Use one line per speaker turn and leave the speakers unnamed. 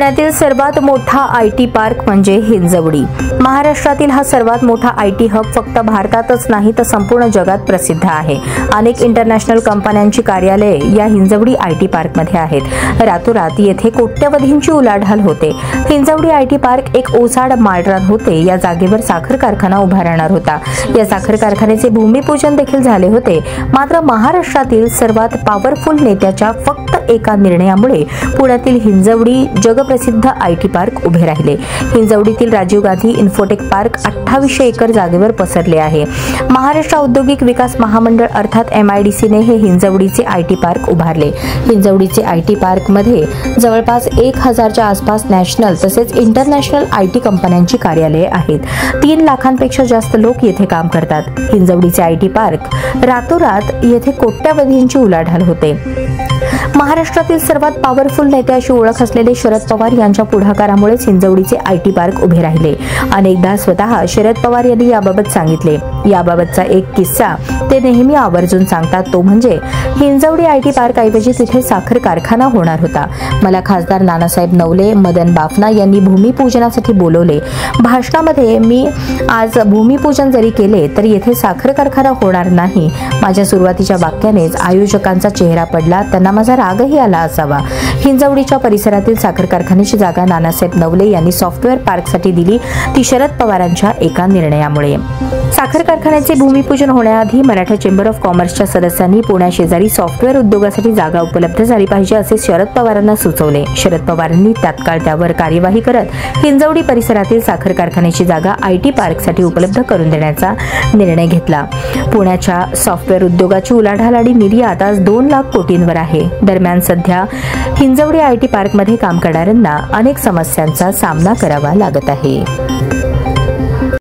पुण्यातील सर्वात मोठा आयटी पार्क म्हणजे हिंजवडी। महाराष्ट्रातील हा सर्वात मोठा आयटी हब फक्त भारतातच नाही तर संपूर्ण जगात प्रसिद्ध आहे। अनेक इंटरनॅशनल कंपन्यांची कार्यालये या हिंजवडी आयटी पार्कमध्ये आहेत। रातोरात येथे कोट्यवधींची उलाढाल होते। हिंजवडी आयटी पार्क एक ओसाड माळरान होते। या जागेवर साखर कारखाना उभा राहणार होता। या साखर कारखान्याचे भूमिपूजन देखील झाले होते। मात्र महाराष्ट्रातील सर्वात पॉवरफुल नेत्याच्या फक्त एका निर्णयामुळे पुण्यातील हिंजवडी जगप्रसिद्ध आयटी पार्क उभे राहिले। हिंजवडीतील Rajiv Gandhi Infotech park 2800 acre जागेवर पसरले आहे। महाराष्ट्र औद्योगिक विकास महामंडळ अर्थात MIDC ने हे हिंजवडीचे आयटी पार्क उभारले। हिंजवडीचे आयटी पार्क मध्ये जवळपास 1000च्या आसपास नॅशनल तसेच इंटरनॅशनल आयटी कंपन्यांची कार्यालये आहेत। 3 लाखांपेक्षा जास्त लोक येथे काम करतात। हिंजवडीचे आयटी पार्क रातोरात येथे कोट्यवधींची उलाढाल होते। महाराष्ट्रातील सर्वात पॉवरफुल नेते अशी ओळख असलेले शरद पवार यांच्या पुढाकारामुळेच हिंजवडीचे आयटी पार्क उभे राहिले। अनेकदा स्वतः शरद पवार यांनी याबाबत सांगितले। याबाबतचा एक किस्सा ते नेहमी आवर्जून सांगतात, तो म्हणजे हिंजवडी आयटी पार्क ऐवजी तिथे साखर कारखाना होणार होता। मला खासदार नानासाहेब नवले, मदन बाफना यांनी भूमिपूजनासाठी बोलवले। भाषणामध्ये मी आज भूमिपूजन जरी केले तर येथे साखर कारखाना होणार नाही। माझ्या सुरुवातीच्या वाक्यानेच आयोजकांचा चेहरा पडला, त्यांना माझा रागही आला असावा। हिंजवडीच्या परिसरातील साखर कारखान्याची जागा नानासाहेब नवले यांनी सॉफ्टवेअर पार्कसाठी दिली, ती शरद पवारांच्या एका निर्णयामुळे। साखर कारखान्याचे भूमिपूजन होण्याआधी मराठा चेंबर ऑफ कॉमर्सच्या सदस्यांनी पुण्याशेजारी सॉफ्टवेअर उद्योगासाठी जागा उपलब्ध झाली पाहिजे असे शरद पवारांना सुचवले। शरद पवारांनी तात्काळ त्यावर कार्यवाही करत हिंजवडी परिसरातील साखर कारखान्याची जागा आयटी पार्कसाठी उपलब्ध करून देण्याचा निर्णय घेतला। पुण्याच्या सॉफ्टवेअर उद्योगाची उलाढाल आणि निर्यात आज 2 लाख कोटींवर आहे। दरम्यान सध्या हिंजवडी आयटी पार्कमध्ये काम करणाऱ्यांना अनेक समस्यांचा सामना करावा लागत आहे।